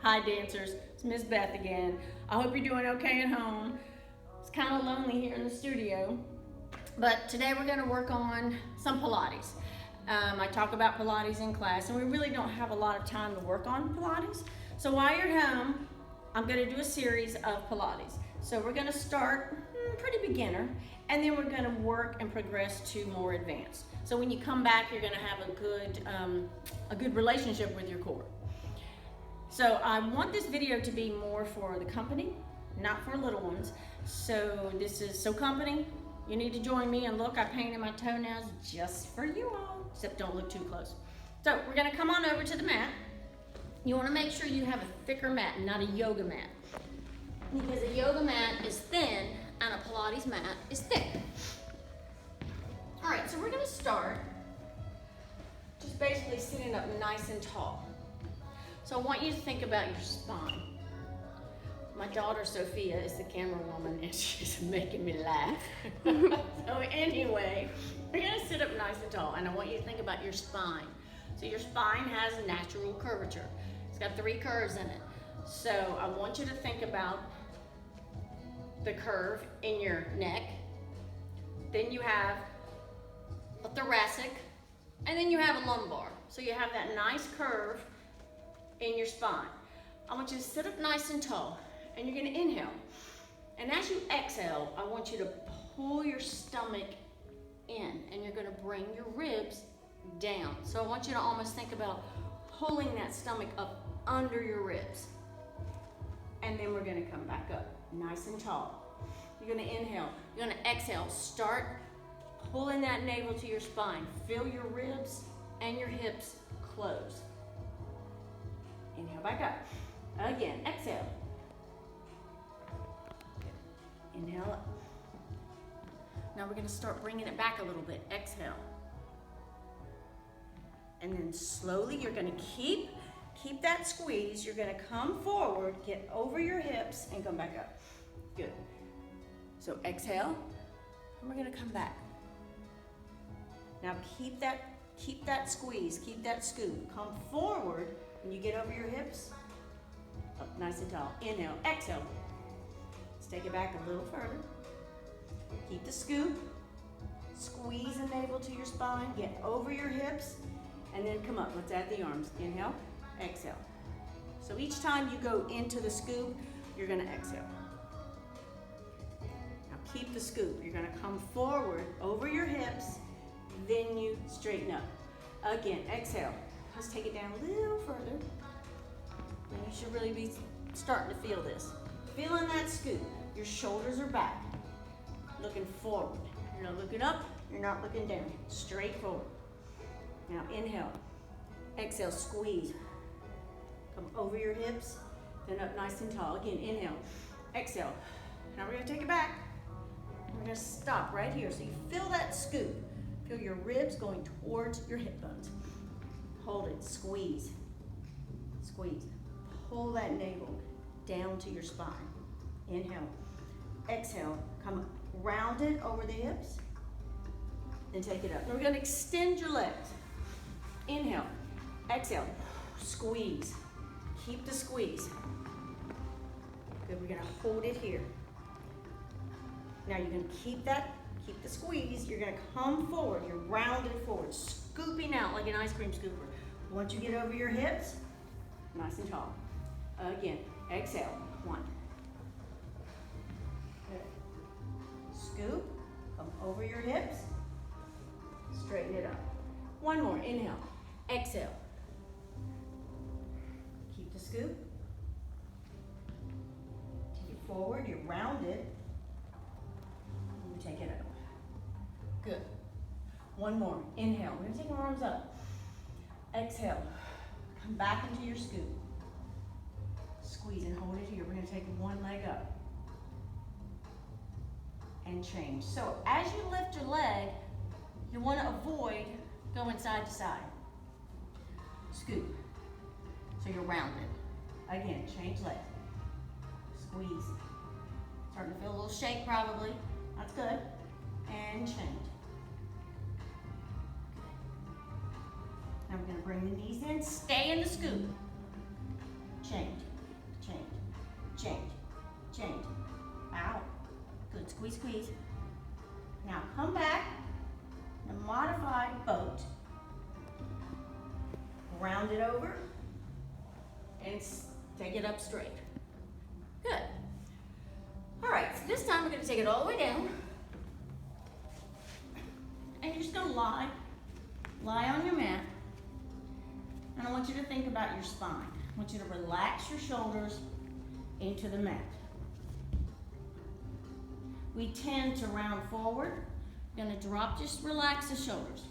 Hi dancers, it's Ms Beth again. I hope you're doing okay at home. It's kind of lonely here in the studio, but today we're going to work on some Pilates. I talk about Pilates in class, and we really don't have a lot of time to work on Pilates. So while you're at home, I'm going to do a series of Pilates. So we're going to start pretty beginner, and then we're going to work and progress to more advanced. So when you come back, you're going to have a good relationship with your core. So I want this video to be more for the company, not for little ones. So this is company. You need to join me, and look, I painted my toenails just for you all, except don't look too close. So we're gonna come on over to the mat. You wanna make sure you have a thicker mat, not a yoga mat. Because a yoga mat is thin and a Pilates mat is thick. All right, so we're gonna start just basically sitting up nice and tall. So I want you to think about your spine. My daughter Sophia is the camera woman, and she's making me laugh. So anyway, we're gonna sit up nice and tall, and I want you to think about your spine. So your spine has natural curvature. It's got 3 curves in it. So I want you to think about the curve in your neck. Then you have a thoracic, and then you have a lumbar. So you have that nice curve in your spine. I want you to sit up nice and tall, and you're gonna inhale. And as you exhale, I want you to pull your stomach in, and you're gonna bring your ribs down. So I want you to almost think about pulling that stomach up under your ribs. And then we're gonna come back up, nice and tall. You're gonna inhale, you're gonna exhale. Start pulling that navel to your spine. Feel your ribs and your hips close. Inhale back up. Again, exhale. Inhale up. Now we're gonna start bringing it back a little bit. Exhale. And then slowly you're gonna keep that squeeze. You're gonna come forward, get over your hips, and come back up. Good. So exhale, and we're gonna come back. Now keep that squeeze, keep that scoop. Come forward. When you get over your hips, up nice and tall. Inhale, exhale. Let's take it back a little further. Keep the scoop. Squeeze the navel to your spine. Get over your hips, and then come up. Let's add the arms. Inhale, exhale. So each time you go into the scoop, you're gonna exhale. Now keep the scoop. You're gonna come forward over your hips, then you straighten up. Again, exhale. Let's take it down a little further. And you should really be starting to feel this. Feeling that scoop. Your shoulders are back. Looking forward. You're not looking up, you're not looking down. Straight forward. Now inhale. Exhale, squeeze. Come over your hips, then up nice and tall. Again, inhale. Exhale. Now we're gonna take it back. We're gonna stop right here. So you feel that scoop. Feel your ribs going towards your hip bones. Hold it, squeeze, squeeze. Pull that navel down to your spine. Inhale, exhale, come rounded over the hips, then take it up. And we're gonna extend your legs. Inhale, exhale, squeeze. Keep the squeeze. Good, we're gonna hold it here. Now you're gonna keep the squeeze. You're gonna come forward, you're rounded forward, scooping out like an ice cream scooper. Once you get over your hips, nice and tall. Again, exhale, 1. Good. Scoop, come over your hips, straighten it up. 1 more, inhale, exhale. Keep the scoop. Take it forward, you're rounded. And you take it up. Good. 1 more, inhale. We're gonna take our arms up. Exhale, come back into your scoop. Squeeze and hold it here. We're gonna take 1 leg up and change. So as you lift your leg, you wanna avoid going side to side. Scoop, so you're rounded. Again, change legs. Squeeze. Starting to feel a little shake probably. That's good. And change. Now we're going to bring the knees in, stay in the scoop. Change. squeeze, squeeze. Now come back, the modified boat. Round it over and take it up straight. Good. All right, so this time we're gonna take it all the way down. And you're just gonna lie on your mat. And I want you to think about your spine. I want you to relax your shoulders into the mat. We tend to round forward. You're gonna drop, just relax the shoulders.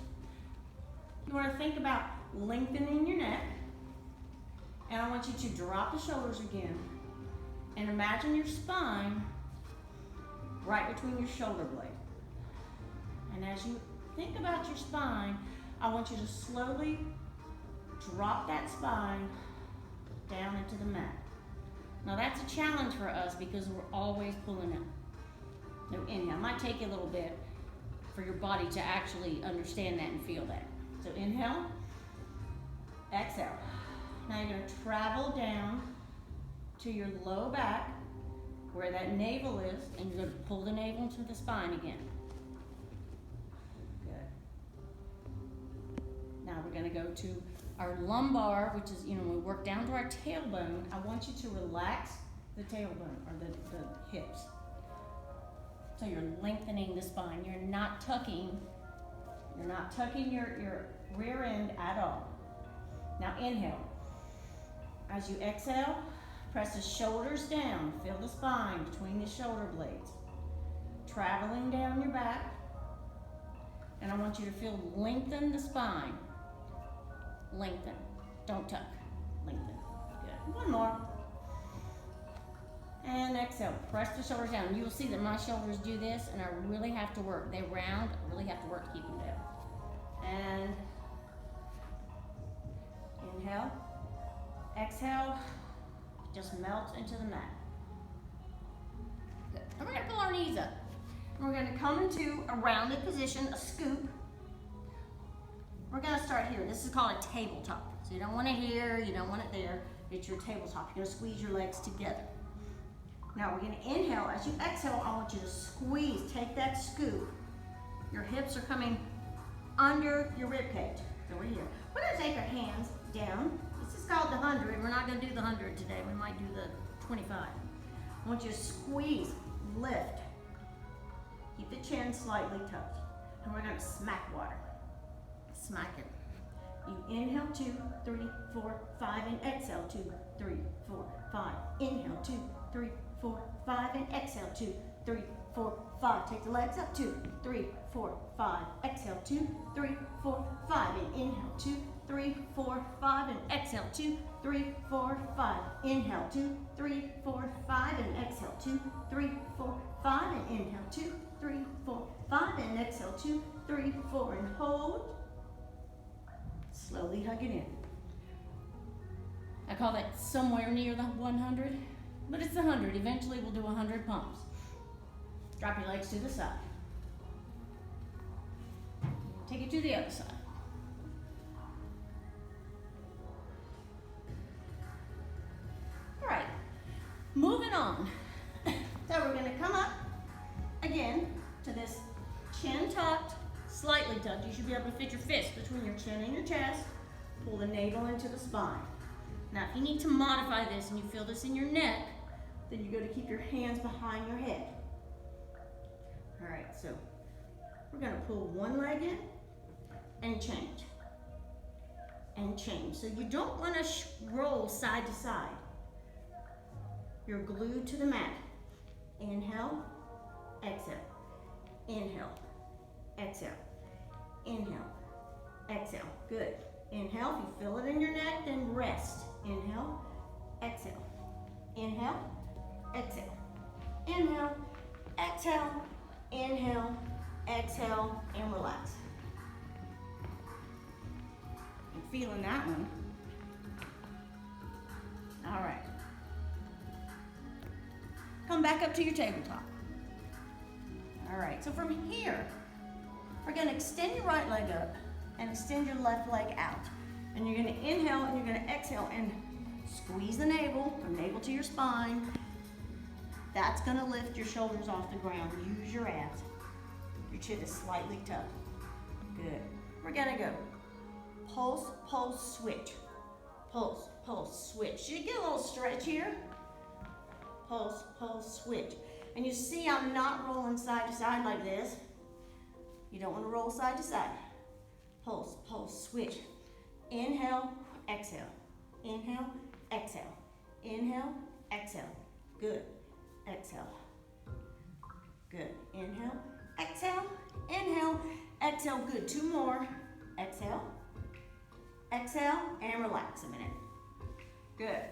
You wanna think about lengthening your neck. And I want you to drop the shoulders again. And imagine your spine right between your shoulder blade. And as you think about your spine, I want you to slowly drop that spine down into the mat. Now that's a challenge for us because we're always pulling up. So inhale, it might take you a little bit for your body to actually understand that and feel that. So inhale, exhale. Now you're gonna travel down to your low back where that navel is, and you're gonna pull the navel into the spine again. Good. Now we're gonna go to our lumbar, which is, when we work down to our tailbone, I want you to relax the tailbone, or the hips. So you're lengthening the spine. You're not tucking your rear end at all. Now inhale. As you exhale, press the shoulders down. Feel the spine between the shoulder blades. Traveling down your back. And I want you to lengthen the spine. Lengthen. Don't tuck. Lengthen. Good. One more. And exhale. Press the shoulders down. You will see that my shoulders do this, and I really have to work. They round. I really have to work to keep them down. And inhale. Exhale. Just melt into the mat. Good. And we're going to pull our knees up. And we're going to come into a rounded position, a scoop. We're going to start here. This is called a tabletop. So you don't want it here, you don't want it there. It's your tabletop. You're going to squeeze your legs together. Now we're going to inhale. As you exhale, I want you to squeeze. Take that scoop. Your hips are coming under your rib cage. So we're here. We're going to take our hands down. This is called the 100. We're not going to do the 100 today. We might do the 25. I want you to squeeze, lift. Keep the chin slightly tucked. And we're going to smack water. Smack it. You inhale 2, 3, 4, 5, and exhale 2, 3, 4, 5. Inhale 2, 3, 4, 5, and exhale 2, 3, 4, 5. Take the legs up 2, 3, 4, 5. Exhale 2, 3, 4, 5, and inhale 2, 3, 4, 5, and exhale 2, 3, 4, 5. Inhale 2, 3, 4, 5, and exhale 2, 3, 4, 5, and inhale 2, 3, 4, 5, and exhale 2, 3, 4, and hold. Slowly hug it in. I call that somewhere near the 100, but it's 100. Eventually we'll do 100 pumps. Drop your legs to the side. Take it to the other side. All right, moving on. So we're gonna come up again to this chin tucked, slightly tucked. You should be able to fit your fist between your chin and your chest. Pull the navel into the spine. Now, if you need to modify this and you feel this in your neck, then you're going to keep your hands behind your head. All right, so we're going to pull one leg in and change. And change. So you don't want to roll side to side. You're glued to the mat. Inhale, exhale. Inhale, exhale. Inhale, exhale. Good. Inhale, if you feel it in your neck, then rest. Inhale, exhale. Inhale, exhale. Inhale, exhale. Inhale, exhale, and relax. I'm feeling that one. All right. Come back up to your tabletop. All right, so from here, we're going to extend your right leg up and extend your left leg out. And you're going to inhale and you're going to exhale and squeeze the navel, from navel to your spine. That's gonna lift your shoulders off the ground. Use your abs. Your chin is slightly tucked. Good. We're gonna go pulse, pulse, switch. Pulse, pulse, switch. You get a little stretch here. Pulse, pulse, switch. And you see I'm not rolling side to side like this. You don't want to roll side to side. Pulse, pulse, switch. Inhale, exhale. Inhale, exhale. Inhale, exhale. Good. Exhale. Good. Inhale, exhale. Inhale, exhale. Good. 2 more. Exhale. Exhale, and relax a minute. Good.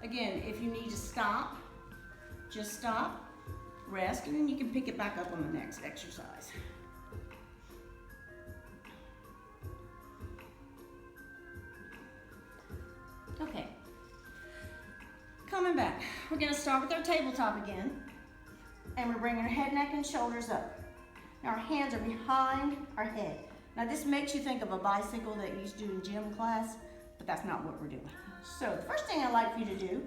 Again, if you need to stop, just stop, rest, and then you can pick it back up on the next exercise. Okay. Coming back, we're gonna start with our tabletop again, and we're bringing our head, neck, and shoulders up. Now our hands are behind our head. Now this makes you think of a bicycle that you used to do in gym class, but that's not what we're doing. So the first thing I'd like for you to do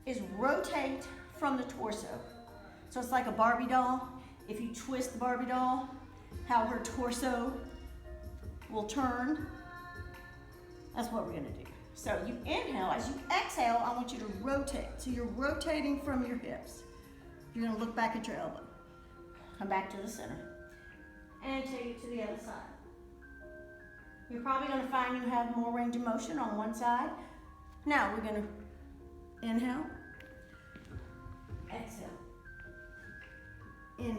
is rotate from the torso. So it's like a Barbie doll. If you twist the Barbie doll, how her torso will turn, that's what we're gonna do. So you inhale, as you exhale, I want you to rotate. So you're rotating from your hips. You're gonna look back at your elbow. Come back to the center. And take it to the other side. You're probably gonna find you have more range of motion on one side. Now we're gonna inhale, exhale, inhale,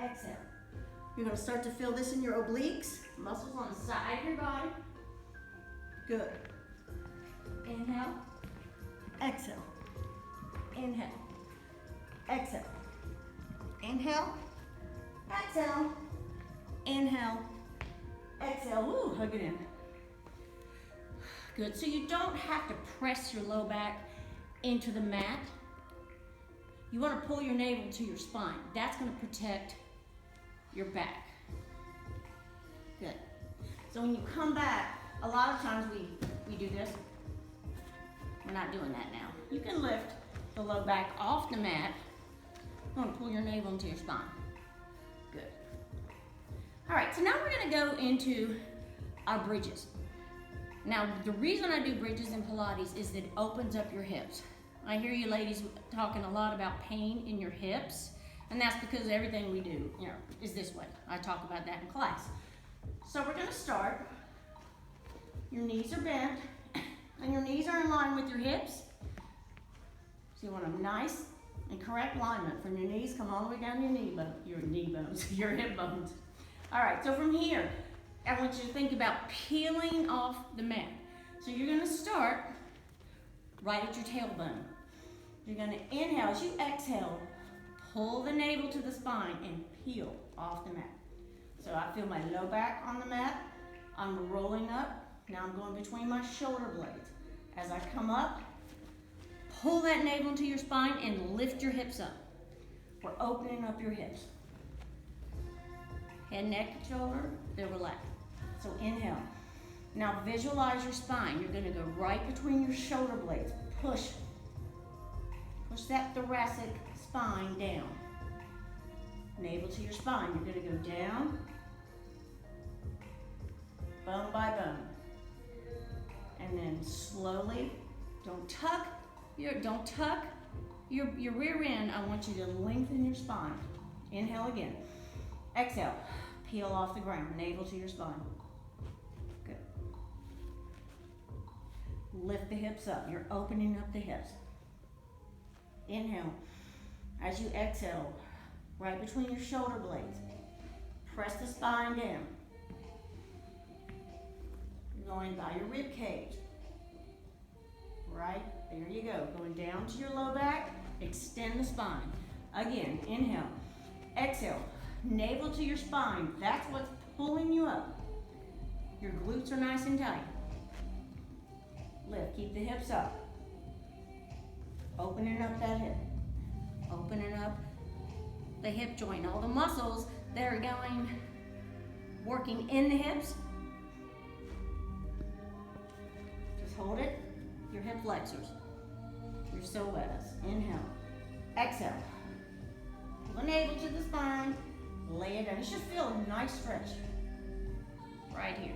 exhale. You're gonna start to feel this in your obliques, muscles on the side of your body. Good. Inhale, exhale, inhale, exhale, inhale, exhale, inhale, exhale. Woo, hug it in. Good, so you don't have to press your low back into the mat. You want to pull your navel to your spine. That's going to protect your back. Good. So when you come back, a lot of times we do this. We're not doing that now. You can lift the low back off the mat. You want to pull your navel into your spine. Good. All right, so now we're going to go into our bridges. Now, the reason I do bridges in Pilates is that it opens up your hips. I hear you ladies talking a lot about pain in your hips, and that's because everything we do, is this way. I talk about that in class. So we're gonna start. Your knees are bent, and your knees are in line with your hips. So you want a nice and correct alignment from your knees, come all the way down to your knee bones, your hip bones. All right, so from here, I want you to think about peeling off the mat. So you're gonna start right at your tailbone. You're gonna inhale. As you exhale, pull the navel to the spine and peel off the mat. So I feel my low back on the mat. I'm rolling up. Now I'm going between my shoulder blades. As I come up, pull that navel into your spine and lift your hips up. We're opening up your hips. Head, neck, shoulder, they're relaxed. So inhale. Now visualize your spine. You're gonna go right between your shoulder blades. Push. Push that thoracic spine down. Navel to your spine. You're gonna go down, bone by bone. And then slowly, don't tuck your rear end. I want you to lengthen your spine. Inhale again. Exhale. Peel off the ground. Navel to your spine. Good. Lift the hips up. You're opening up the hips. Inhale. As you exhale, right between your shoulder blades, press the spine down. You're going by your rib cage. Right, there you go. Going down to your low back, extend the spine. Again, inhale. Exhale. Navel to your spine. That's what's pulling you up. Your glutes are nice and tight. Lift, keep the hips up. Opening up that hip. Opening up the hip joint. All the muscles that are working in the hips. Just hold it. Your hip flexors. Your move so as. Inhale, exhale. Pull the navel to the spine, lay it down. You should feel a nice stretch right here.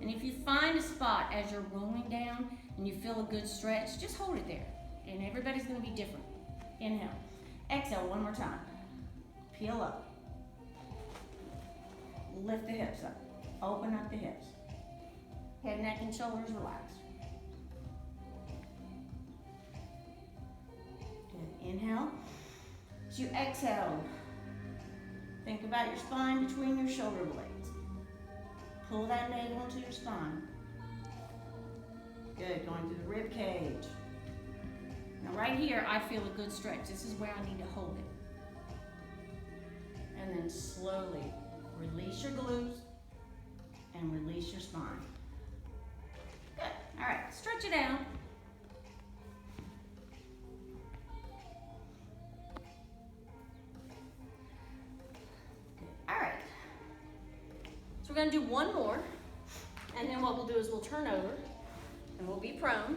And if you find a spot as you're rolling down and you feel a good stretch, just hold it there. And everybody's gonna be different. Inhale, exhale one more time. Peel up. Lift the hips up. Open up the hips. Head, neck, and shoulders relaxed. Good. Inhale. As you exhale, think about your spine between your shoulder blades. Pull that navel into your spine. Good. Going through the rib cage. Now right here, I feel a good stretch. This is where I need to hold it. And then slowly release your glutes and release your spine. Good. All right, stretch it out. Good. All right. So we're gonna do one more, and then what we'll do is we'll turn over and we'll be prone.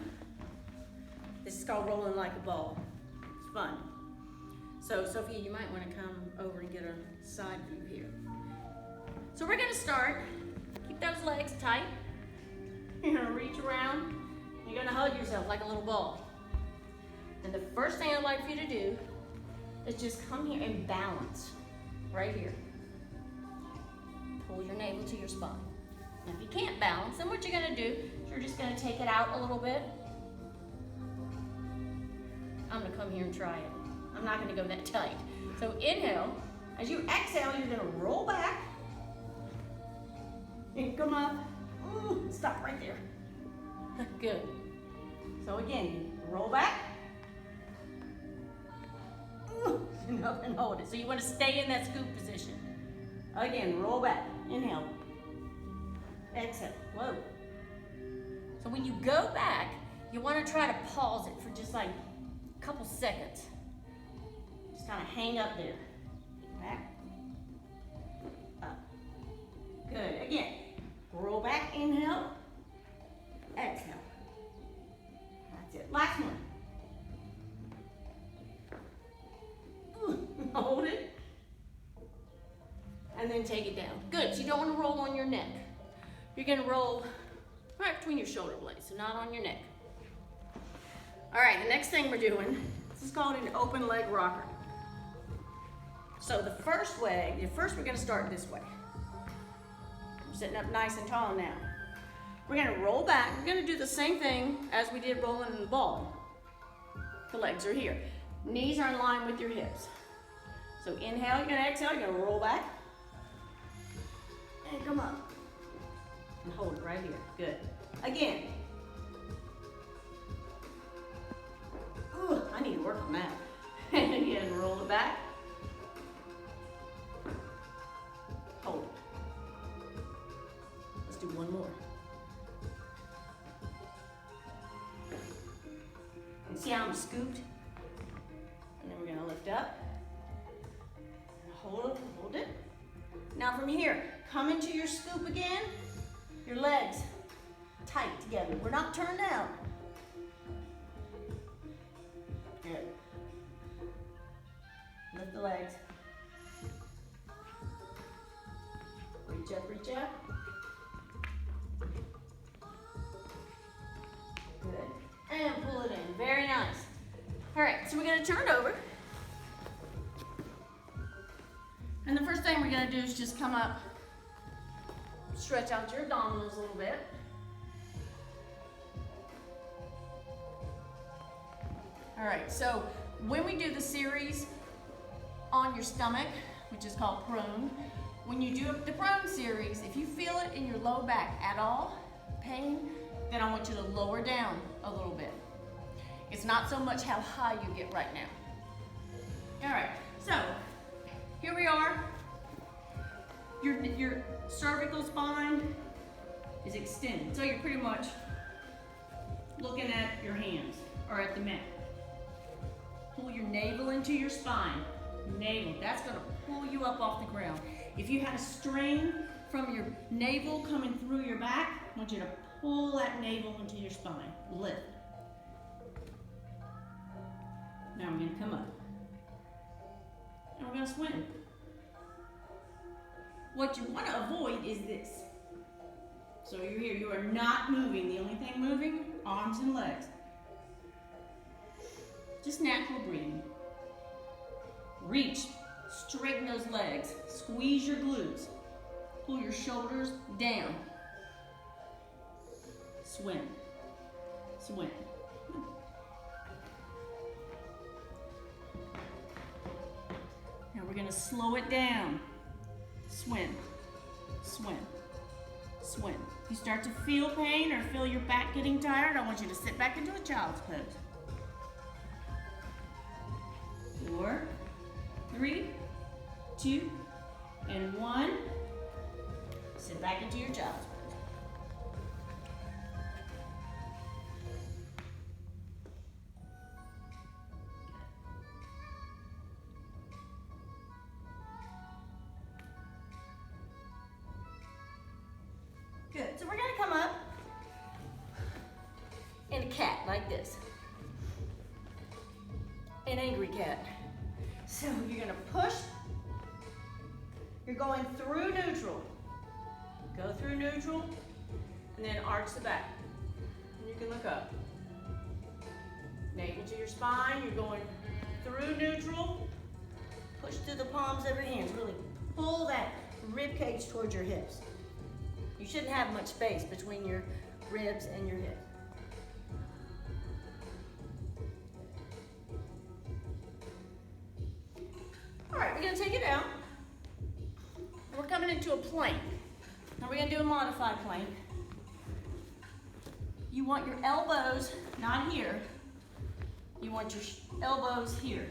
This is called rolling like a ball. It's fun. So Sophia, you might want to come over and get a side view here. So we're gonna start. Keep those legs tight. You're gonna reach around. You're gonna hug yourself like a little ball. And the first thing I'd like for you to do is just come here and balance right here. Pull your navel to your spine. Now if you can't balance, then what you're gonna do is you're just gonna take it out a little bit. I'm gonna come here and try it. I'm not gonna go that tight. So inhale. As you exhale, you're gonna roll back. And come up. Ooh, stop right there. Good. So again, you roll back. Ooh, and up and hold it. So you want to stay in that scoop position. Again, roll back. Inhale. Exhale. Whoa. So when you go back, you want to try to pause it for just like a couple seconds. Just kind of hang up there. Back. Up. Good. Again. Roll back, inhale, exhale. That's it. Last one. Ooh, hold it. And then take it down. Good. So you don't want to roll on your neck. You're going to roll right between your shoulder blades, so not on your neck. All right, the next thing we're doing, this is called an open leg rocker. So the first way, we're going to start this way. Sitting up nice and tall now. We're gonna roll back. We're gonna do the same thing as we did rolling in the ball. The legs are here. Knees are in line with your hips. So inhale, you're gonna exhale, you're gonna roll back. And come up. And hold it right here. Good. Again. Ooh, I need to work on that. And again, roll it back. Hold it. Do one more. And see how I'm scooped? And then we're gonna lift up. Hold it. Now from here, come into your scoop again. Your legs tight together. We're not turned out. Good. Lift the legs. Reach up, reach up. Good. And pull it in. Very nice. All right, so we're going to turn it over. And the first thing we're going to do is just come up, stretch out your abdominals a little bit. All right, so when we do the series on your stomach, which is called prone, when you do the prone series, if you feel it in your low back at all, pain, then I want you to lower down a little bit. It's not so much how high you get right now. All right, so here we are. Your cervical spine is extended. So you're pretty much looking at your hands or at the mat. Pull your navel into your spine. Navel, that's gonna pull you up off the ground. If you had a strain from your navel coming through your back, I want you to pull that navel into your spine. Lift. Now we're going to come up. And we're going to swim. What you want to avoid is this. So you're here, you are not moving. The only thing moving, arms and legs. Just natural breathing. Reach, straighten those legs, squeeze your glutes, pull your shoulders down. Swim, swim. Now we're gonna slow it down. Swim, swim, swim. If you start to feel pain or feel your back getting tired, I want you to sit back into a child's pose. 4, 3, 2, and 1. Sit back into your child's pose. Good. So we're going to come up in a cat like this. An angry cat. So you're going to push. You're going through neutral. Go through neutral and then arch the back. And you can look up. Navel to your spine. You're going through neutral. Push through the palms of your hands. Really pull that rib cage towards your hips. You shouldn't have much space between your ribs and your hips. All right, we're gonna take it out. We're coming into a plank. Now we're gonna do a modified plank. You want your elbows not here. You want your elbows here.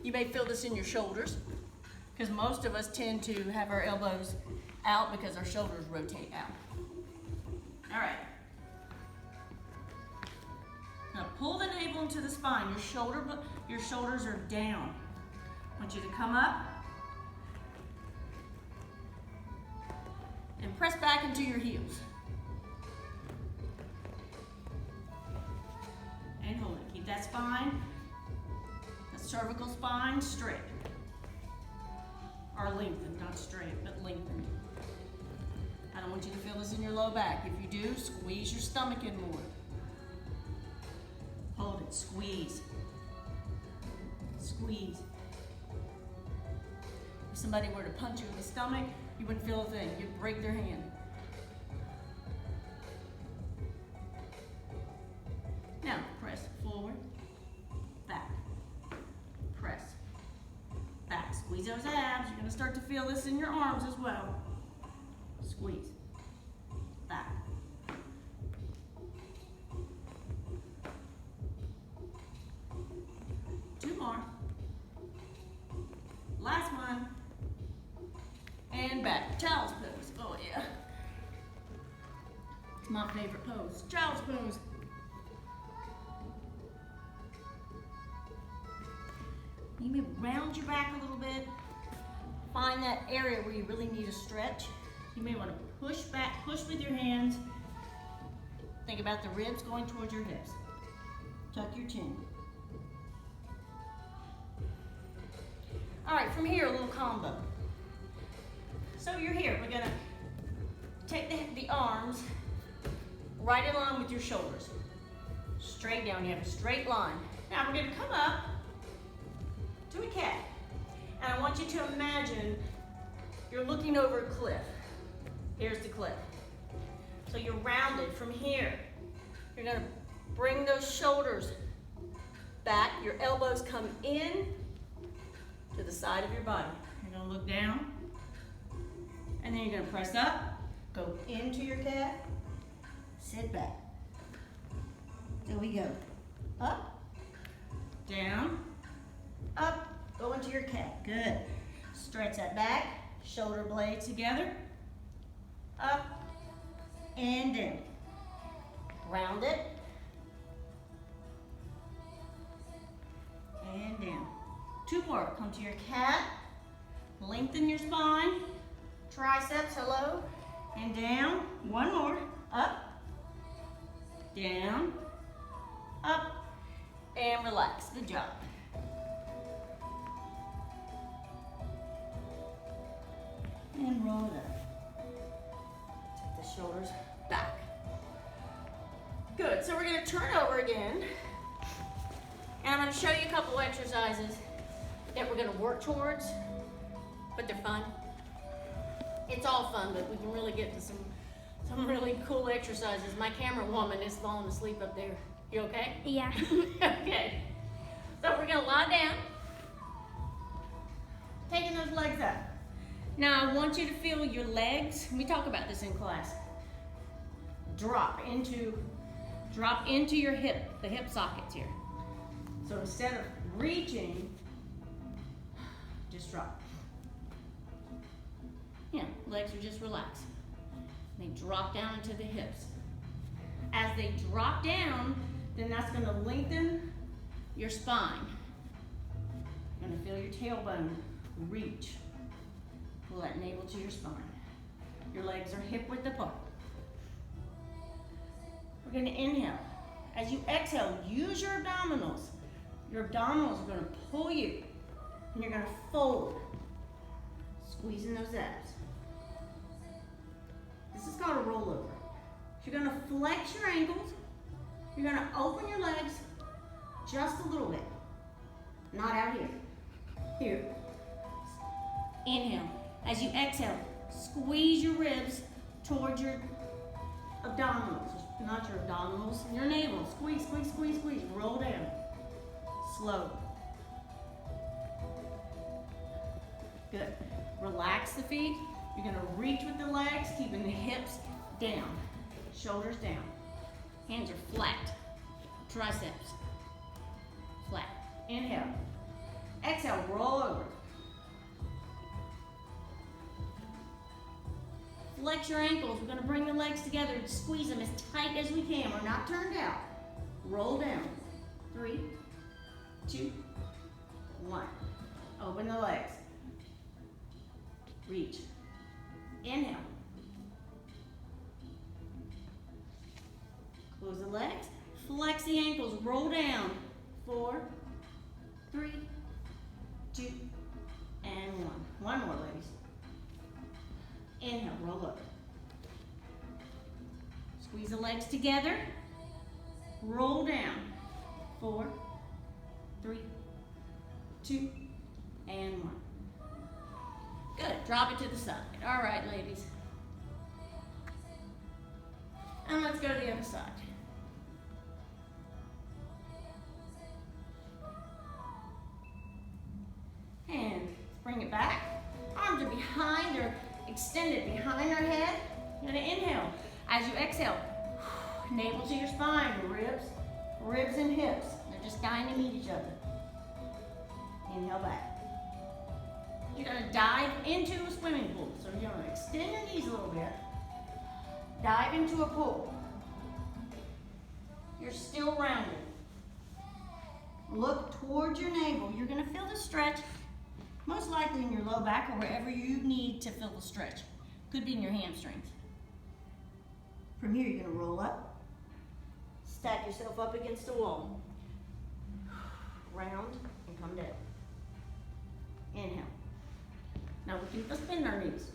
You may feel this in your shoulders, because most of us tend to have our elbows out because our shoulders rotate out. All right. Now pull the navel into the spine. Your shoulders are down. I want you to come up and press back into your heels. And hold it. Keep that spine, the cervical spine straight. Or lengthened, not straight, but lengthened. I don't want you to feel this in your low back. If you do, squeeze your stomach in more. Hold it, squeeze. Squeeze. If somebody were to punch you in the stomach, you wouldn't feel a thing. You'd break their hand. Now, press forward, back, press, back. Squeeze those abs. You're gonna start to feel this in your arms as well. Squeeze, back. Two more. Last one. And back. Child's pose. Oh yeah. It's my favorite pose. Child's pose. You may round your back a little bit. Find that area where you really need a stretch. You may want to push back, push with your hands. Think about the ribs going towards your hips. Tuck your chin. All right, from here, a little combo. So you're here. We're gonna take the arms right in line with your shoulders. Straight down, you have a straight line. Now we're gonna come up to a cat. And I want you to imagine you're looking over a cliff. Here's the cliff. So you're rounded from here. You're gonna bring those shoulders back. Your elbows come in to the side of your body. You're gonna look down. And then you're gonna press up, go into your cat, sit back. There we go. Up, down, up, go into your cat. Good. Stretch that back, shoulder blades together. Up and down. Round it. And down. Two more. Come to your cat. Lengthen your spine. Triceps, hello. And down. One more. Up. Down. Up. and relax. Good job. And roll it up. Take the shoulders back. Good, so we're gonna turn over again. And I'm gonna show you a couple exercises that we're gonna work towards, but they're fun. It's all fun, but we can really get to some really cool exercises. My camera woman is falling asleep up there. You okay? Yeah. Okay. So we're gonna lie down, taking those legs up. Now I want you to feel your legs, we talk about this in class, drop into your hip, the hip sockets here. So instead of reaching, just drop. Yeah, legs are just relaxed. They drop down into the hips. As they drop down, then that's gonna lengthen your spine. You're gonna feel your tailbone reach. Pull that navel to your spine. Your legs are hip width apart. We're gonna inhale. As you exhale, use your abdominals. Your abdominals are gonna pull you, and you're gonna fold, squeezing those abs. This is called a rollover. So you're gonna flex your ankles. You're gonna open your legs just a little bit. Not out here. Here. Inhale. As you exhale, squeeze your ribs towards your abdominals. Not your abdominals, your navel. Squeeze, squeeze, squeeze, squeeze. Roll down. Slow. Good. Relax the feet. You're gonna reach with the legs, keeping the hips down. Shoulders down. Hands are flat. Triceps. Flat. Inhale. Exhale, roll over. Flex your ankles. We're gonna bring the legs together and squeeze them as tight as we can. We're not turned out. Roll down. 3, 2, 1. Open the legs. Reach. Inhale. Close the legs. Flex the ankles. Roll down. 4, 3, 2, and 1. One more, ladies. Inhale, roll up. Squeeze the legs together. Roll down. 4, 3, 2, and 1. Good, drop it to the side. All right, ladies. And let's go to the other side. And bring it back. Arms are behind, they're extended behind our head. You're gonna inhale. As you exhale, navel to your spine, ribs and hips. They're just dying to meet each other. Inhale back. You're gonna dive into a swimming pool. So you're gonna extend your knees a little bit. Dive into a pool. You're still rounded. Look towards your navel. You're gonna feel the stretch, most likely in your low back or wherever you need to feel the stretch. Could be in your hamstrings. From here, you're gonna roll up. Stack yourself up against the wall. Round and come down. Inhale. Now we can just bend our knees.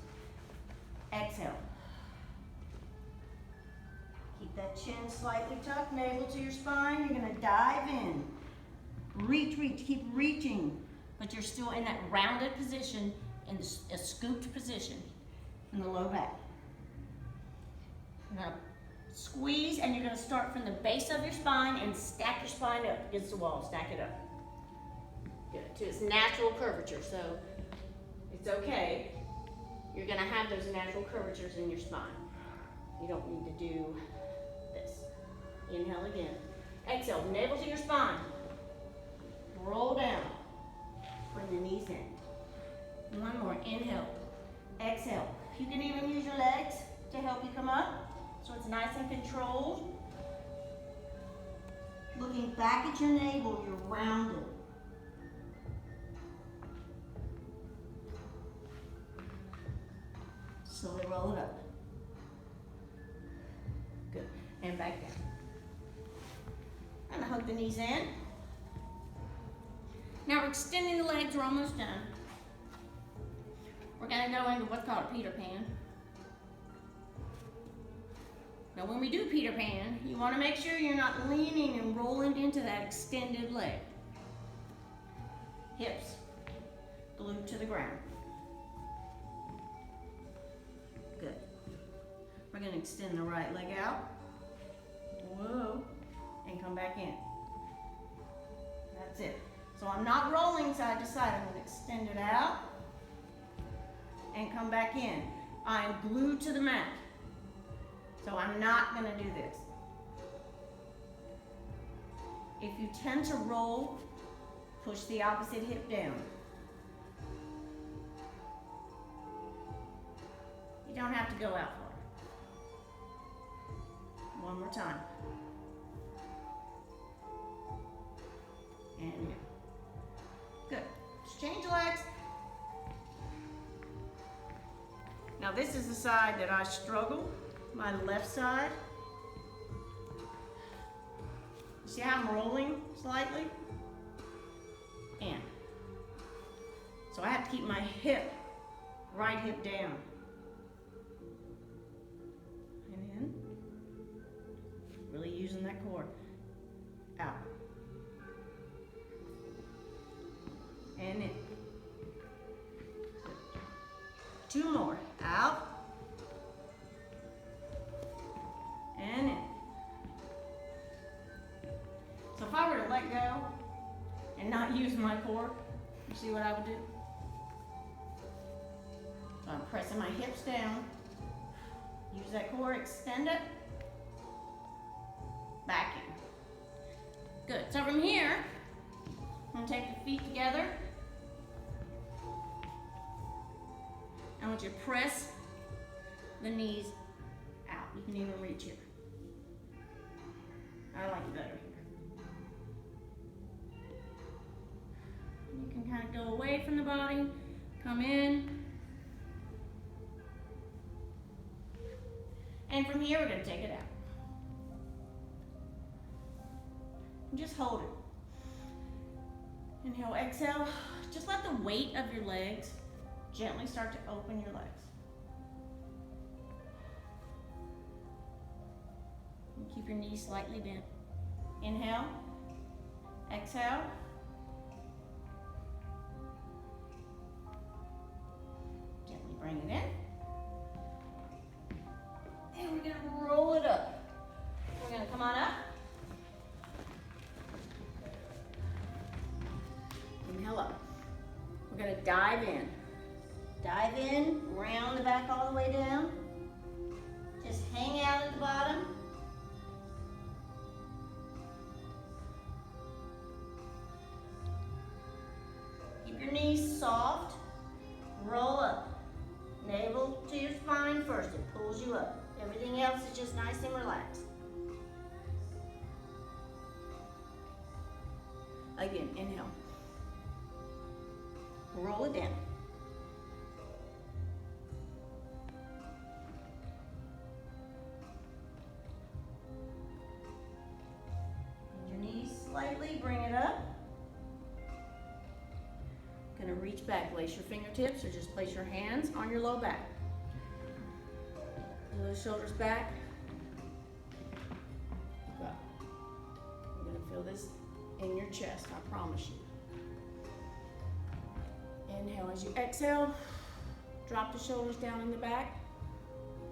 Exhale. Keep that chin slightly tucked, navel to your spine. You're gonna dive in. Reach, reach, keep reaching. But you're still in that rounded position, in a scooped position in the low back. You're gonna squeeze and you're gonna start from the base of your spine and stack your spine up against the wall, stack it up. Good, to its natural curvature, so it's okay. You're gonna have those natural curvatures in your spine. You don't need to do this. Inhale again. Exhale, navel to your spine. Roll down. Bring the knees in. One more, inhale. Exhale. You can even use your legs to help you come up, so it's nice and controlled. Looking back at your navel, you're rounded. Slowly roll it up. Good. And back down. And hug the knees in. Now we're extending the legs, we're almost done. We're gonna go into what's called a Peter Pan. Now when we do Peter Pan, you wanna make sure you're not leaning and rolling into that extended leg. Hips glued to the ground. Good. We're gonna extend the right leg out. Whoa, and come back in. That's it. So I'm not rolling side to side. I'm gonna extend it out and come back in. I'm glued to the mat. So I'm not gonna do this. If you tend to roll, push the opposite hip down. You don't have to go out far. One more time. And in. Good. Just change legs. Now this is the side that I struggle, my left side. See how I'm rolling slightly? In. So I have to keep my hip, right hip down. And in. Really using that core. Out. And in. Two more. Out. And in. So if I were to let go and not use my core, you see what I would do? So I'm pressing my hips down. Use that core, extend it. Back in. Good. So from here, I'm going to take the feet together. I want you to press the knees out. You can even reach here. I like it better here. You can kind of go away from the body, come in. And from here, we're going to take it out. And just hold it. Inhale, exhale. Just let the weight of your legs gently start to open your legs. And keep your knees slightly bent. Inhale, exhale. Gently bring it in. And we're gonna roll it up. We're gonna come on up. Inhale up. We're gonna dive in. Dive in, round the back all the way down. Just hang out at the bottom. Keep your knees soft. Roll up. Navel to your spine first. It pulls you up. Everything else is just nice and relaxed. Again, inhale. Roll it down. Bend your knees slightly, bring it up. Gonna reach back, lace your fingertips, or just place your hands on your low back. Pull those shoulders back. Look up. You're gonna feel this in your chest, I promise you. Inhale as you exhale, drop the shoulders down in the back,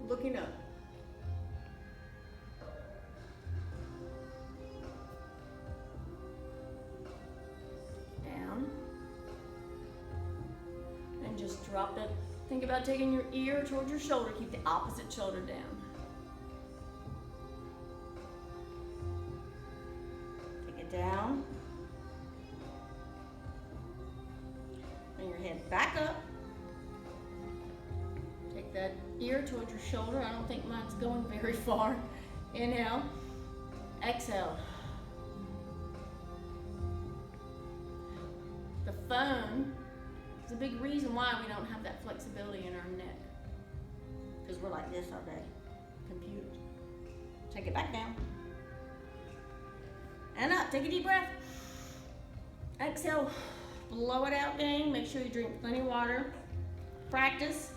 looking up. Down. And just drop that. Think about taking your ear towards your shoulder, keep the opposite shoulder down. Take it down. Bring your head back up. Take that ear towards your shoulder. I don't think mine's going very far. Inhale. Exhale. The phone is a big reason why we don't have that flexibility in our neck. Because we're like this all day. Computers. Take it back down. And up. Take a deep breath. Exhale. blow it out, gang. Make sure you drink plenty of water. Practice.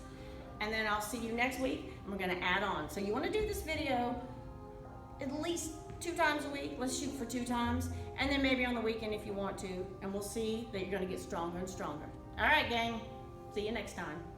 And then I'll see you next week. And we're gonna add on. So you wanna do this video at least 2 times a week. Let's shoot for 2 times. And then maybe on the weekend if you want to. And we'll see that you're gonna get stronger and stronger. All right, gang. See you next time.